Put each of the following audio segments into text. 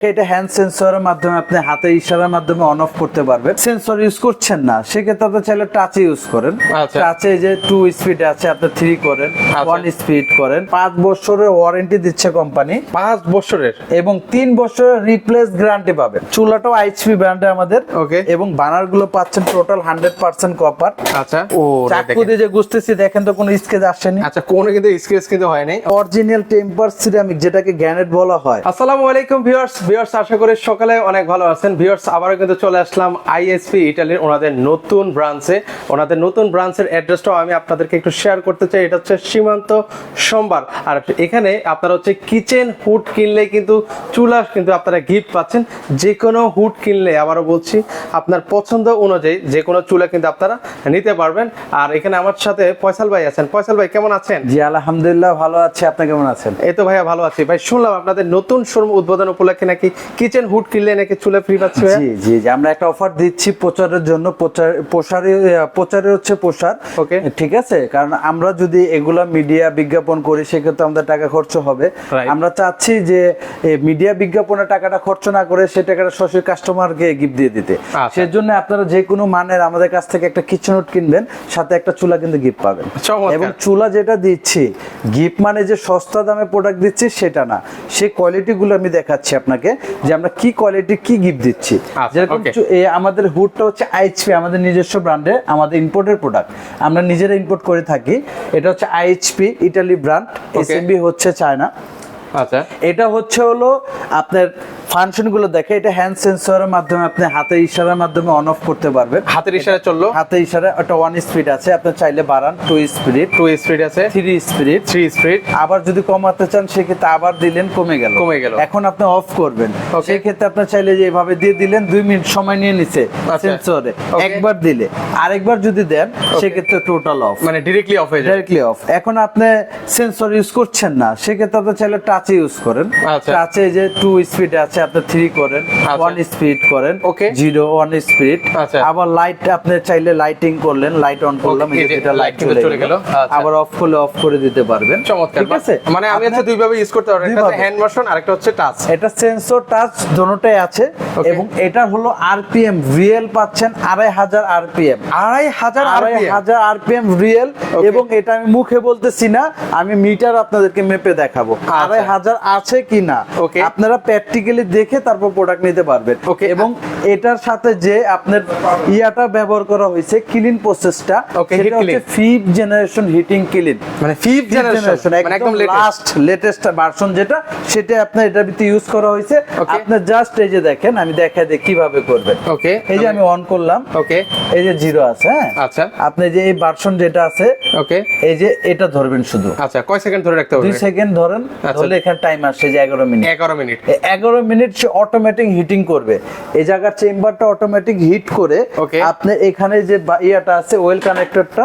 এটা হ্যান্ড সেন্সরের মাধ্যমে আপনি হাতে ইশারার মাধ্যমে অন অফ করতে পারবেন। সেন্সর ইউজ করছেন না সেক্ষেত্রে আপনি চাইলে টাচে ইউজ করেন। টাচে যে 2 স্পিড আছে আপনি 3 করেন, 1 স্পিড করেন। 5 বছরের ওয়ারেন্টি দিচ্ছে কোম্পানি, 5 বছরের, এবং 3 বছরের রিপ্লেস গ্যারান্টি পাবেন। চুলাটাও এইচপি ব্র্যান্ডে আমাদের, এবং বানারগুলো পাচ্ছেন টোটাল 100% কপার। আচ্ছা, ও চাকু দিয়ে যে গুছতেছি দেখেন তো কোনো স্কেচ আসেনি। আচ্ছা, কোনো কিন্তু স্কেচ কিন্তু হয় নাই। অরিজিনাল টেম্পার সিরামিক যেটাকে গ্রানাইট বলা হয়। আসসালামু আলাইকুম ভিউয়ার্স, আশা করি সকালে অনেক ভালো আছেন। ভিউয়ার্স, আবারও কিন্তু চলে আসলাম আইএসপি ইটালির ওনাদের নতুন ব্রাঞ্চে। ওনাদের নতুন ব্রাঞ্চের অ্যাড্রেসটাও আমি আপনাদেরকে একটু শেয়ার করতে চাই। এটা হচ্ছে সীমান্ত সোমবার। আর এখানে আপনারা হচ্ছে কিচেন হুড কিনলে কিন্তু চুলা কিন্তু আপনারা গিফট পাচ্ছেন। যে কোনো হুড কিনলে, আবারও বলছি, আপনার পছন্দ অনুযায়ী যে কোনো চুলা কিন্তু আপনারা নিতে পারবেন। আর এখানে আমার সাথে ফয়সাল ভাই আছেন। ফয়সাল ভাই কেমন আছেন? জি আলহামদুলিল্লাহ ভালো আছি, আপনি কেমন আছেন? এই তো ভাইয়া ভালো আছি। ভাই শুনলাম আপনাদের নতুন শোরুম উদ্বোধন উপলক্ষে নাকি কিচেন হুড কিনলে নাকি চুলা ফ্রি পাচ্ছে। জি জি জি, আমরা একটা অফার দিচ্ছি প্রচারের জন্য। প্রচারে হচ্ছে প্রসার। ওকে, ঠিক আছে, কারণ আমরা যদি এগুলা মিডিয়া বিজ্ঞাপন করি সেক্ষেত্রে আমাদের টাকা খরচ হবে। আমরা চাচ্ছি যে মিডিয়া বিজ্ঞাপনে টাকাটা খরচ না করে সে টাকাটা সরাসরি কাস্টমারকে গিফট দিয়ে দিতে। সেজন্য আপনারা যে কোনো মানের আমাদের কাছ থেকে একটা কিচেন হুড কিনবেন, সাথে একটা চুলা কিন্তু গিফট পাবেন। এবং চুলা যেটা দিচ্ছি গিফট মানে যে সস্তা দামে প্রোডাক্ট দিচ্ছি সেটা না, সেই কোয়ালিটি গুলো আমি দেখাচ্ছি আপনাকে যে আমরা কি কোয়ালিটি কি গিফট দিচ্ছি। যেরকম আমাদের হুডটা হচ্ছে আইএইচপি, আমাদের নিজস্ব ব্র্যান্ডে, আমাদের ইম্পোর্টের প্রোডাক্ট, আমরা নিজেরা ইম্পোর্ট করে থাকি। এটা হচ্ছে আইএইচপি ইটালি ব্র্যান্ড, এসএমবি হচ্ছে চায়না। আচ্ছা, এটা হচ্ছে হলো আপনার ফাংশন গুলো দেখে, এটা হ্যান্ড সেন্সরের মাধ্যমে আপনি হাতে ইশারার মাধ্যমে অন অফ করতে পারবেন। হাতের ইশারায় চললো, হাতে ইশারা। ওটা 1 স্পিড আছে, আপনি চাইলে বাড়ান 2 স্পিড আছে, 3 স্পিড। আবার যদি কমাতে চান সেক্ষেত্রে আবার দিলেন, কমে গেল। এখন আপনি অফ করবেন, সেক্ষেত্রে আপনি চাইলে যে এভাবে দিয়ে দিলেন, 2 মিনিট সময় নিয়ে নিছে সেন্সরে। একবার দিলে আরেকবার যদি দেন সেক্ষেত্রে টোটাল অফ, মানে ডিরেক্টলি অফ হয়ে যায়, ডাইরেক্টলি অফ। এখন আপনি সেন্সর ইউজ করছেন না সেক্ষেত্রে আপনি চাইলে টাচে ইউজ করেন। টাচে যে 2 স্পিড আছে আপনি 3 করেন, 1 স্পিড করেন, 0 1 স্পিড। আবার লাইট আপনি চাইলে লাইটিং করলেন, লাইট অন করলাম, এটা লাইট চলে গেল। আবার অফ করলে অফ করে দিতে পারবেন। চমৎকার, ঠিক আছে। মানে আমি হচ্ছে দুই ভাবে ইউজ করতে পারবো, একটা হচ্ছে হ্যান্ড মোশন আর একটা হচ্ছে টাচ। এটা সেন্সর টাচ দোনোটাই আছে। এবং এটা হলো আরপিএম রিয়েল পাচ্ছেন 2500 আরপিএম, 2500 আরপিএম রিয়েল। এবং এটা আমি মুখে বলতেছি না, আমি মিটার আপনাদেরকে মেপে দেখাবো 2500 আছে কিনা, আপনারা প্র্যাকটিক্যালি দেখে তারপর প্রোডাক্ট নিতে পারবেন। এবং এটার সাথে যে আপনার ইয়াটা ব্যবহার করা হয়েছে, ক্লিন প্রসেসটা, সেটা হচ্ছে 5th জেনারেশন হিটিং ক্লিন। মানে 5th জেনারেশন, মানে একদম লেটেস্ট ভার্সন যেটা, সেটা আপনার এটার ভিতরে ইউজ করা হয়েছে। আপনি জাস্ট এই যে দেখেন, আমি দেখাই দিই কিভাবে করবেন। ওকে, এই যে আমি অন করলাম, এই যে 0 আছে। হ্যাঁ, আচ্ছা, আপনি যে এই ভার্সন যেটা আছে, এই যে এটা ধরবেন শুধু। আচ্ছা, কয় সেকেন্ড ধরে রাখতে হবে? 2 সেকেন্ড ধরেন, তাহলে এখানে টাইম আসছে যে 11 মিনিট। 11 মিনিট সে অটোমেটিক হিটিং করবে। এই জায়গার চেম্বারটা অটোমেটিক হিট করে আপনি এখানে যে ইয়াটা আছে ওয়েল কানেক্টরটা,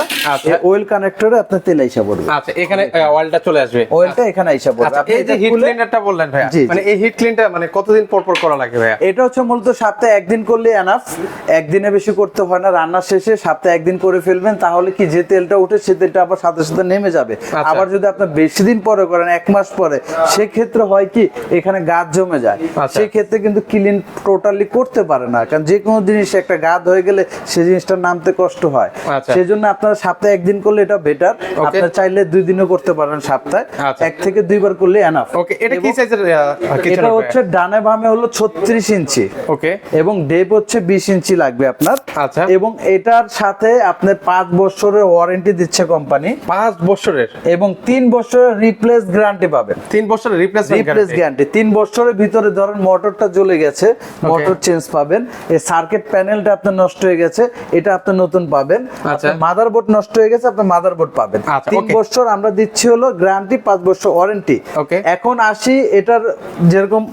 এই ওয়েল কানেক্টরে আপনি তেল আইসা পড়বে। আচ্ছা, এখানে অয়েলটা চলে আসবে, ওয়েলটা এখানে আইসা পড়বে। আপনি এই যে হিট ক্লিনারটা বললেন ভাইয়া, মানে এই হিট ক্লিনটা মানে কতদিন পর পর করা লাগে ভাইয়া? এটা হচ্ছে মূলত সপ্তাহে একদিন করলে এনাফ, একদিনে বেশি করতে হয় না। রান্না শেষে সপ্তাহে একদিন করে ফেলবেন, তাহলে কি যে তেলটা উঠে সে তেলটা আবার সাথে সাথে নেমে যাবে। আবার যদি আপনি বেশি দিন পরে করেন, 1 মাস পরে, সেক্ষেত্রে হয় কি এখানে গাদ জমে যায়, সেই ক্ষেত্রে কিন্তু ক্লিন টোটালি করতে পারে না। কারণ যে কোনো জিনিস একটা গাদ হয়ে গেলে সেই জিনিসটা নামতে কষ্ট হয়। সেজন্য আপনারা সপ্তাহে একদিন করলে এটা বেটার। আপনারা চাইলে 2 দিনও করতে পারেন, সপ্তাহে 1 থেকে 2 বার করলে এনাফ। ওকে, এটা কি সাইজের? এটা হচ্ছে ডানে বামে হলো 36 ইঞ্চি। ওকে, এবং ডেপ হচ্ছে 20 ইঞ্চি লাগবে আপনার। আচ্ছা, এবং এটার সাথে আপনার 5 বছরের ওয়ারেন্টি দিচ্ছে কোম্পানি, 5 বছরের, এবং 3 বছরের রিপ্লেস গ্যারান্টি পাবেন। 3 বছরের রিপ্লেস গ্যারান্টি। 3 বছরের ভিতরে ধরেন মোটরটা জ্বলে গেছে, মোটর চেঞ্জ পাবেন। এই সার্কিট প্যানেলটা আপনার নষ্ট হয়ে গেছে, এটা আপনি নতুন পাবেন। মাদারবোর্ড নষ্ট হয়ে গেছে, আপনি মাদারবোর্ড পাবেন। 3 বছর আমরা দিচ্ছি হলো গ্যারান্টি, 5 বছর ওয়ারেন্টি। এখন আসি এটার যেরকম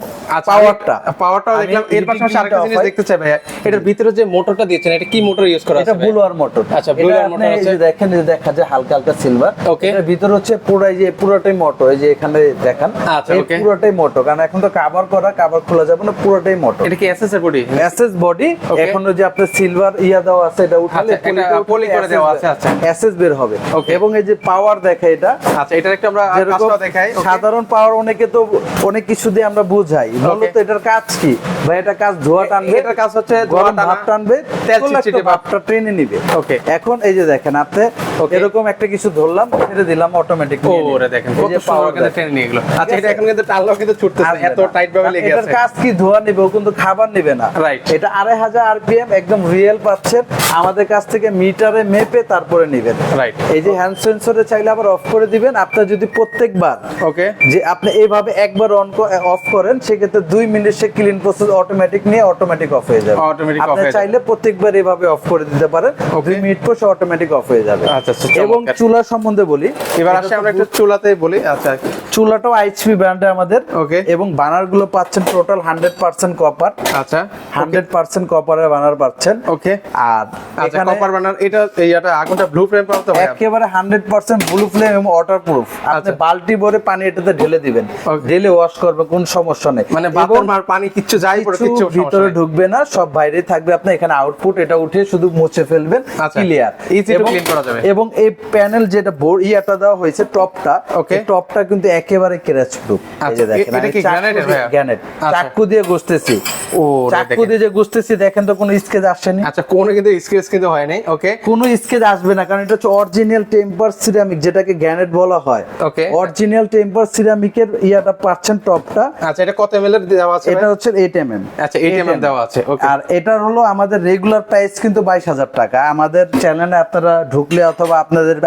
পাওয়ারটা দেখলাম। এর পাশাপাশি আরেকটা জিনিস দেখতে চাই ভাইয়া, এটার ভিতরে যে মোটরটা দিয়েছেন এটা কি মোটর ইউজ করা আছে? এটা ব্লুয়ার মোটর। আচ্ছা, ব্লুয়ার মোটর আছে, এই যে দেখেন, এই যে দেখা যায় হালকা হালকা সিলভার। এর ভিতরে হচ্ছে পুরাই যে পুরোটাই মোটর, এই যে এখানে দেখেন এই পুরোটাই মোটর। কারণ এখন তো কভার করা, কভার খোলা যাবে না, পুরোটাই মোটর। এটা কি এসএস এর বডি? SS body. এখন যে আপনার সিলভার দেওয়া আছে, এটা উঠালে এটা পলি করে দেওয়া আছে। আচ্ছা, এসএস বের হবে। এবং এই যে পাওয়ার দেখে এটা, আচ্ছা এটার একটা আমরা কাজটা দেখাই। সাধারণ পাওয়ার অনেকে তো অনেক কিছু দিয়ে আমরা বুঝাই, মূলত এটার কাজ কি ভাই? এটা কাজ ধোয়া টানবে, এটার কাজ হচ্ছে ধোয়া টানবে, তেল চিটচিটে ভাবটা টেনে নিবে। ওকে, এখন এই যে দেখেন আপনি এরকম একটা কিছু ধরলাম, ছেড়ে দিলাম, অটোমেটিক ওরে দেখেন কত সুন্দর কিন্তু টেনে নিয়ে গেল। আচ্ছা এটা এখন কিন্তু টানলেও কিন্তু ছুটতেছে, এত টাইট ভাবে লেগে আছে। এটার কাজ কি? ধোয়া নেবে, ও কিন্তু খাবার নেবে না। রাইট, এটা 2500 আরপিএম একদম রিয়েল পাচ্ছেন আমাদের কাছ থেকে, মিটারে মেপে তারপরে নেবেন। রাইট, এই যে হ্যান্ড সেন্সরে চাইলে আবার অফ করে দিবেন। আপনার যদি প্রত্যেকবার ওকে যে আপনি এইভাবে একবার অফ করেন, সেক্ষেত্রে 2 মিনিট সে ক্লিন প্রসেস অটোমেটিক নিয়ে অটোমেটিক অফ হয়ে যাবে। আপনি চাইলে প্রত্যেকবার এইভাবে অফ করে দিতে পারেন, 2 মিনিট পর সে অটোমেটিক অফ হয়ে যাবে। আচ্ছা, এবং চুলা সম্বন্ধে বলি, এবার আসলে আমরা একটু চুলাতে বলি। আচ্ছা, চুলাটাও এইচপি ব্র্যান্ডে আমাদের। ওকে, এবং বানার গুলো পাচ্ছেন টোটাল 100% কপার। আচ্ছা, 100% কপারের বানার পাচ্ছেন। ওকে, আর এখানে কপার বানার এটা আগুনটা ব্লু ফ্লেম পাওয়া তো একেবারে 100% ব্লু ফ্লেম এবং ওয়াটারপ্রুফ। আপনি বালতি ভরে পানি এটাতে ঢেলে দিবেন, ঢেলে ওয়াশ করবে, কোনো সমস্যা নেই। মানে বাথরুম আর পানি কিচ্ছু যাই পড়ে কিচ্ছু ভিতরে ঢুকবে না, সব বাইরে থাকবে। আপনি এখানে আউটপুট এটা উঠে শুধু মুছে ফেলবেন, ক্লিয়ার, ইজি টু ক্লিন করা যাবে। এবং এই প্যানেল যেটা ইয়াটা দেওয়া হয়েছে টপটা, ওকে, টপটা কিন্তু একেবারে ক্র্যাচ প্রুফ। এই যে দেখেন, এটা কি গ্রানাইটের ভাই? গ্রানাইট। চাকু দিয়ে ঘষতেছি, ও চাকু দিয়ে যে ঘষতেছি, দেখেন তো কোনো স্কেচ আসেনি। আচ্ছা, কোনো কিন্তু স্কেচ কিন্তু হয় নাই। ওকে, কোনো স্কেচ আসবে না, কারণ এটা হচ্ছে অরিজিনাল টেম্পার সিরামিক, যেটাকে গ্রানাইট বলা হয়। ওকে, অরিজিনাল টেম্পার সিরামিকের ইয়াটা পাচ্ছেন টপটা। আচ্ছা, এটা কত এমএল এর দেওয়া আছে? এটা হচ্ছে 8 mm। আচ্ছা, 8 mm দেওয়া আছে। ওকে, আর এটার হলো আমাদের রেগুলার প্রাইস কিন্তু 22000 টাকা। আমাদের চ্যানেলে আপনারা ঢুকলে অথবা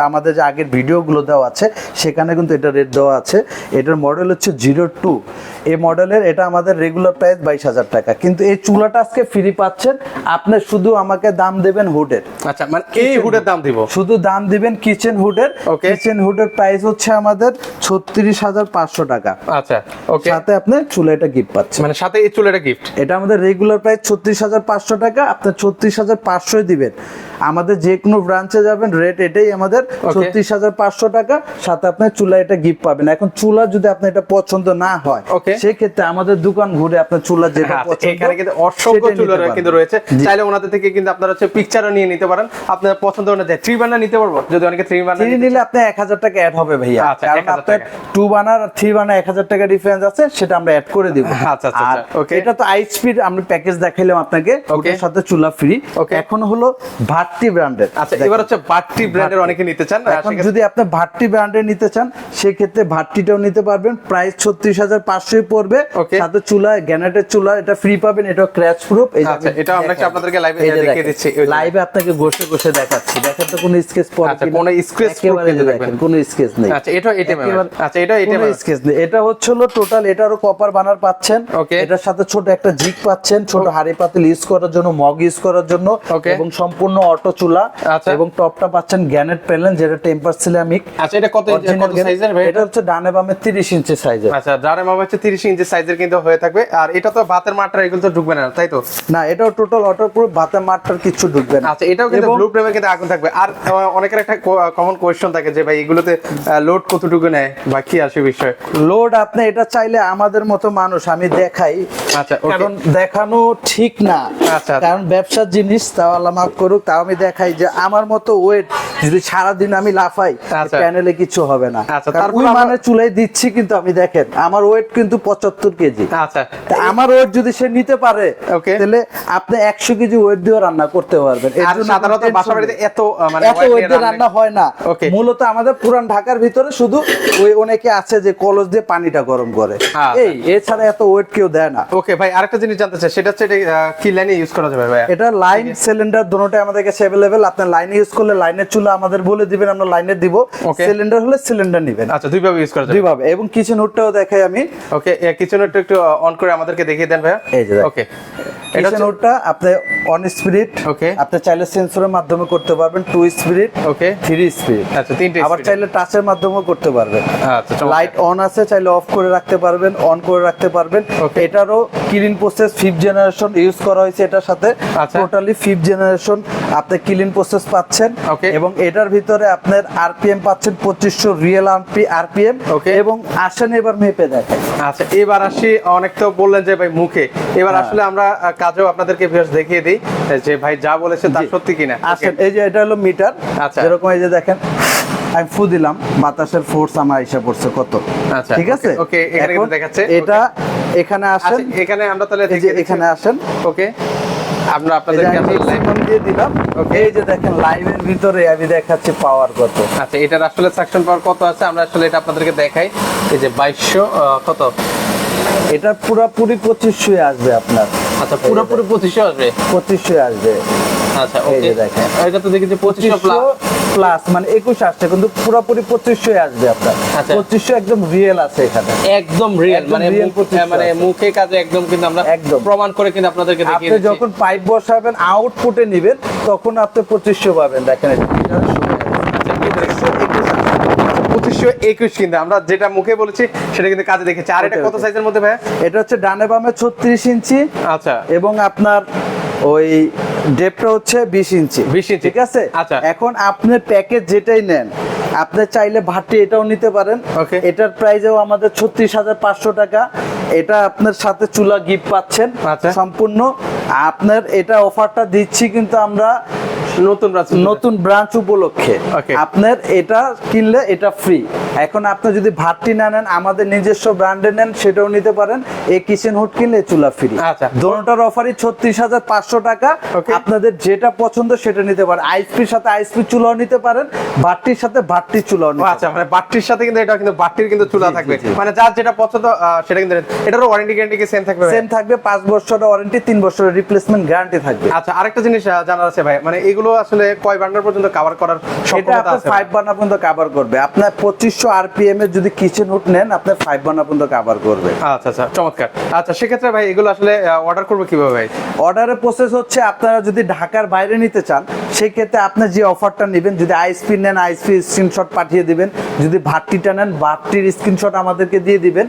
আমাদের যে আগের ভিডিওগুলো দেওয়া আছে, সেখানে কিন্তু এটা রেট দেওয়া আছে। এটার মডেল হচ্ছে 02। এই মডেলের এটা আমাদের রেগুলার প্রাইস 22000 টাকা, কিন্তু এই চুলাটা আজকে ফ্রি পাচ্ছেন। আপনি শুধু আমাকে দাম দেবেন হুডের। আচ্ছা, মানে এই হুডের দাম দিব, শুধু দাম দিবেন কিচেন হুডের। কিচেন হুডের প্রাইস হচ্ছে আমাদের 36500 টাকা। আচ্ছা, ওকে, সাথে আপনি চুলাটা গিফট পাচ্ছেন, মানে সাথে এই চুলাটা গিফট। এটা আমাদের রেগুলার প্রাইস 36500 টাকা, আপনি 34500 দিবেন। আমাদের যে কোনো ব্রাঞ্চে যাবেন, রেট এটাই আমাদের 36500 টাকা, সাথে আপনি চুলা এটা গিফট পাবেন। এখন চুলা যদি আপনার এটা পছন্দ না হয়, সেক্ষেত্রে আমাদের দোকান ঘুরে আপনার চুলা যেটা পছন্দ, এখানে কিন্তু অসংখ্য চুলা কিন্তু রয়েছে, চাইলে ওনাদের থেকে কিন্তু আপনারা হচ্ছে পিকচারও নিয়ে নিতে পারেন। আপনার পছন্দ অনুযায়ী 3 বার্নার নিতে পারবো, যদি অনেকে 3 বার্নার নিলে আপনি 1000 টাকা অ্যাড হবে ভাইয়া। কারণ আপনার 2 বার্নার আর 3 বার্নার 1000 টাকা ডিফারেন্স আছে, সেটা আমরা অ্যাড করে দিব। আচ্ছা আচ্ছা, ওকে, এটা তো আইএসপির আমরা প্যাকেজ দেখাইলাম আপনাকে, ওটার সাথে চুলা ফ্রি। এখন হলো ভাট্টি ব্র্যান্ডের। আচ্ছা, এবার হচ্ছে ভাট্টি ব্র্যান্ডের অনেকে নিতে চান। এখন যদি আপনি ভাট্টি ব্র্যান্ডের নিতে চান, সেক্ষেত্রে ভাট্টিটাও নিতে পারবেন, প্রাইস 36500 পড়বে। সাথে চুলা গ্রানাইটের চুলা এটা ফ্রি পাবেন, এটা ক্র্যাচ প্রুফ। আচ্ছা, এটা আমরা আপনাদেরকে লাইভে দেখিয়ে দিচ্ছি, লাইভে আপনাকে ঘষে দেখাচ্ছি। দেখেন তো কোনো স্কেচ পড়ে কিনা? কোনো স্কেচ একেবারে দেখেন, কোনো স্কেচ নেই। আচ্ছা, এটা আচ্ছা, এটা কোনো স্কেচ নেই। এটা হচ্ছে হলো টোটাল, এটারও কপার বানার পাচ্ছেন। এটার সাথে ছোট একটা জিগ পাচ্ছেন, ছোট হাড়ি পাতিল ইউজ করার জন্য, মগ ইউজ করার জন্য, এবং সম্পূর্ণ অটো চুলা। এবং টপটা পাচ্ছেন গ্রানাইট প্যানেল, যেটা টেম্পার সিরামিক। আচ্ছা, এটা কত সাইজের ভাই? এটা হচ্ছে ডানে বামে 30 ইঞ্চি সাইজের। আচ্ছা, ডানে বামে হচ্ছে 30 ইঞ্চি সাইজের কিন্তু হয়ে থাকবে। আর এটা তো ভাতের মাঠটা এগুলো তো ঢুকবে না, তাই তো? না, এটাও টোটাল ওয়াটারপ্রুফ, ভাতের মাঠটার কিছু ঢুকবে না। আচ্ছা, এটাও কিন্তু ব্লু ফ্লেমে কিন্তু আগুন থাকবে। আর অনেকের একটা কমন কোয়েশ্চন থাকে যে ভাই এগুলোতে লোড কতটুকু নেয় বা কি আসে বিষয়? লোড আপনি এটা চাইলে আমাদের মতো মানুষ আমি দেখাই। আচ্ছা, কারণ দেখানো ঠিক না। আচ্ছা, কারণ ব্যবসার জিনিস, তাও আল্লাহ মাফ করুক, তাও আমি দেখাই যে আমার মতো ওয়েট যদি সারাদিন আমি লাফাই, প্যানেলে কিছু হবে না। তারপর মানে চুলাই দিচ্ছি, কিন্তু আমি দেখেন আমার ওয়েট কিন্তু 75 কেজি। আচ্ছা, আমার ওয়েট যদি সে নিতে পারে, তাহলে আপনি 100 কেজি ওয়েট দিয়ে রান্না করতে পারবেন। আর সাধারণত বাসাবাড়িতে এত ওয়েট দিয়ে রান্না হয় না। মূলত আমাদের পুরান ঢাকার ভিতরে শুধু ওই অনেকে আছে যে কলস দিয়ে পানিটা গরম করে, এছাড়া এত ওয়েট কেউ দেয় না। ওকে ভাই, আরেকটা জিনিস জানতে চাই, সেটা হচ্ছে কি লাইনে ইউজ করা যাবে ভাই? এটা লাইন সিলিন্ডার দুটোটাই আমাদের কাছে अवेलेबल। আপনি লাইনে ইউজ করলে লাইনের চুলা আমাদের বলে দিবেন, আমরা লাইনে দিব। সিলিন্ডার হলে সিলিন্ডার নেবেন। আচ্ছা, দুই ভাবে ইউজ করা যাবে। দুই ভাবে। এবং কিচেন হুডটাও দেখাই আমি। ওকে, কিচেন হুডটা একটু অন করে আমাদেরকে দেখিয়ে দেন ভাই। এই যে ওকে, কিচেন হুডটা আপনি অন স্পিরিট, ওকে, আপনি চাইলে সেন্সরের মাধ্যমে করতে পারবেন, 2 স্পিরিট, ওকে, 3 স্পিরিট, আচ্ছা তিনটে আবার চাইলে টাচের মাধ্যমেও করতে পারবেন। আচ্ছা, লাইট অন আছে, চাইলে অফ করে রাখতে পারবেন, অন করে রাখতে পারবেন। Okay. এটারও clean process 5th generation use করা হয়েছে এটার সাথে, আচ্ছা। টোটালি 5th জেনারেশন আপনি ক্লিন প্রসেস পাচ্ছেন। Okay. এবং এটার ভিতরে আপনার আরপিএম পাচ্ছেন 2500 রিয়েল আরপিএম। Okay. এবং আসেন এবার মেপে দেখেন। আচ্ছা, এবার আসি, অনেক তো বললেন যে ভাই মুখে, এবার আসলে আমরা কাজেও আপনাদেরকে ভিউয়ার্স দেখিয়ে দিই যে ভাই যা বলেছে তা জি। সত্যি কিনা। আসেন, এই যে এটা হলো মিটার। আচ্ছা। যেরকম এই যে দেখেন, আমি ফু দিলাম, বাতাসের ফোর্স আমার এসে পড়ছে কত। আচ্ছা, ঠিক আছে, ওকে, এখানে এখন কিন্তু দেখাচ্ছে। এটা এখানে আসেন, আচ্ছা, এখানে আমরা তাহলে এই যে দেখিয়ে দিচ্ছি। এখানে আসেন, ওকে, আমরা এই যে আপনাদেরকে আমি আসলে live- maximum দিয়ে দিলাম। Okay. এই যে দেখেন লাইভের ভিতরে আমি দেখাচ্ছি পাওয়ার কত। আচ্ছা, এটার আসলে সাকশন পাওয়ার কত আছে আমরা আসলে এটা আপনাদেরকে দেখাই। এই যে 2200 কত, এটা পুরোপুরি 2500 আসবে আপনার। আচ্ছা পুরোপুরি 2500 আসবে। 2500 আসবে। আচ্ছা, এই ওকে, যে দেখেন। এটা তো দেখেছি 2500 প্লাস। 2500 প্লাস মানে 21 আসছে, কিন্তু পুরোপুরি 2500 আসবে আপনার। আচ্ছা। 2500 একদম রিয়েল আছে এখানে। একদম রিয়েল, একদম মানে real 2500 মানে আছে। মুখে কাজে একদম কিন্তু আমরা একদম। প্রমাণ করে কিন্তু আপনাদেরকে দেখিয়ে আপনি দিচ্ছি। যখন পাইপ বসাবেন আউটপুটে নেবেন তখন আপনি 2500 পাবেন। দেখেন এটা। 2521 কিন্তু আমরা যেটা মুখে বলেছি সেটা কিন্তু কাজে দেখেছি। আর এটা Okay, কত okay. সাইজের মধ্যে ভাই? এটা হচ্ছে ডানে বামে 36 ইঞ্চি আচ্ছা, এবং আপনার ওই ডেপটা হচ্ছে 20 ইঞ্চি। 20 ইঞ্চি। ঠিক আছে। আচ্ছা। এখন আপনি প্যাকেজ যেটাই নেন, আপনি চাইলে ভাটি এটাও নিতে পারেন। Okay. এটার প্রাইসও আমাদের 36,500 টাকা। এটা আপনার সাথে চুলা গিফট পাচ্ছেন আচ্ছা। সম্পূর্ণ। আপনার এটা অফারটা দিচ্ছি কিন্তু আমরা নতুন ব্রাঞ্চ উপলক্ষে। Okay. আপনার এটা কিনলে এটা ফ্রি। এখন আপনি যদি ভাতটি না নেন, আমাদের নিজস্ব ব্র্যান্ডে নেন, সেটাও নিতে পারেন। এই কিচেন হুড কিনলে চুলা ফ্রি। আচ্ছা। দোনোটার অফারই 36,500 টাকা। Okay. আপনাদের যেটা পছন্দ সেটা নিতে পারেন। আইসপির সাথে আইসপি চুলাও নিতে পারেন, ভাতটির সাথে ভাতটি চুলাও নিতে আচ্ছা, মানে বাট্টির সাথে কিন্তু এটা কিন্তু বাট্টির কিন্তু চুলা জি, জি, থাকবে, জি। মানে যার যেটা পছন্দ সেটা কিন্তু। এটারও ওয়ারেন্টি গ্যারান্টি কি সেম থাকবে ভাই? সেম থাকবে। 5 বছরের ওয়ারেন্টি, 3 বছরের রিপ্লেসমেন্ট গ্যারান্টি থাকবে। আচ্ছা, আরেকটা জিনিস জানার আছে ভাই, মানে এগুলো আসলে কয় বার্নার পর্যন্ত কভার করার এটা সম্ভাবনা আপনার আছে? 5 বার্নার পর্যন্ত কভার করবে। আপনার 2500 আরপিএম এর যদি কিচেন হুড নেন, আপনার 5 বার্নার পর্যন্ত কভার করবে। আচ্ছা আচ্ছা, চমৎকার। আচ্ছা, সেক্ষেত্রে ভাই এগুলো আসলে অর্ডার করবো কিভাবে ভাই? অর্ডারের প্রসেস হচ্ছে, আপনারা যদি ঢাকার বাইরে নিতে চান সেই ক্ষেত্রে আপনি যে অফারটা নেবেন, যদি আইএসপি নেন আইএসপি স্ক্রিনশট পাঠিয়ে দিবেন, যদি ভাতটিটা নেন ভাতটির স্ক্রিনশট আমাদেরকে দিয়ে দিবেন।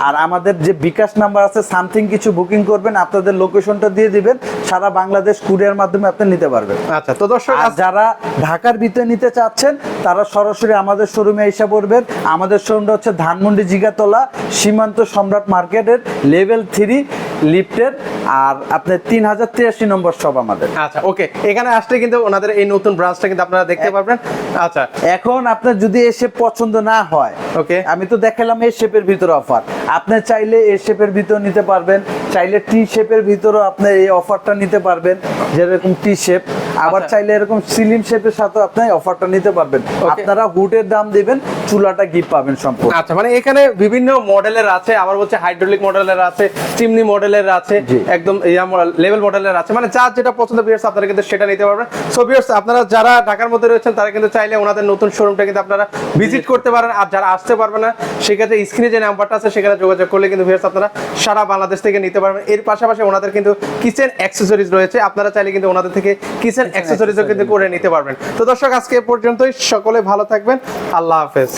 আর আমাদের যে বিকাশ নাম্বার আছে, সামথিং কিছু বুকিং করবেন, আপনাদের লোকেশনটা দিয়ে দিবেন, সারা বাংলাদেশ কুরিয়ার মাধ্যমে আপনি নিতে পারবেন। আচ্ছা, তো দর্শক আর যারা ঢাকার ভিতরে নিতে চাচ্ছেন তারা সরাসরি আমাদের শোরুমে এসে পড়বেন। আমাদের শোরুমটা হচ্ছে ধানমন্ডি জিগাতলা সীমান্ত সম্রাট মার্কেটের লেভেল 3 লিফটের, আর আপনার 3083 নম্বর সব আমাদের। আচ্ছা, ওকে, এখানে আসলে কিন্তু ওনাদের এই নতুন ব্রাঞ্চটা কিন্তু আপনারা দেখতে পারবেন। আচ্ছা, এখন আপনার যদি এই শেপ পছন্দ না হয়, ওকে, আমি তো দেখালাম এই শেপের ভিতরে অফার, আপনি চাইলে এই শেপের ভিতর নিতে পারবেন, চাইলে টি শেপের ভিতরেও আপনি এই অফারটা নিতে পারবেন, যেরকম টি শেপ। আবার আচ্ছা। চাইলে এরকম সিলিম শেপের সাথে আপনি অফারটা নিতে পারবেন। আপনারা হুডের দাম দিবেন, চুলাটা গিফট পাবেন সম্পূর্ণ। আচ্ছা, মানে এখানে বিভিন্ন মডেলের আছে, আবার বলছে হাইড্রোলিক মডেলের আছে, চিমনি মডেলের আছে, জি। একদম লেভেল মডেলের আছে, মানে যার যেটা পছন্দ ভিউয়ার্স আপনারা কিন্তু সেটা নিতে পারবেন। সো ভিউয়ার্স, আপনারা যারা ঢাকার মধ্যে রয়েছেন তারা কিন্তু চাইলে ওনাদের নতুন শোরুমটা কিন্তু আপনারা ভিজিট করতে পারেন। আর যারা আসতে পারবেন না, সেক্ষেত্রে স্ক্রিনে যে নাম্বারটা আছে সেখানে যোগাযোগ করলে কিন্তু ভিউয়ার্স আপনারা সারা বাংলাদেশ থেকে নিতে পারবেন। এর পাশাপাশি ওনাদের কিন্তু কিচেন অ্যাক্সেসরিজ রয়েছে, আপনারা চাইলে কিন্তু ওনাদের থেকে কিচেন অ্যাক্সেসরিজও কিন্তু করে নিতে পারবেন। তো দর্শক, আজকে এ পর্যন্তই, সকলে ভালো থাকবেন, আল্লাহ হাফেজ।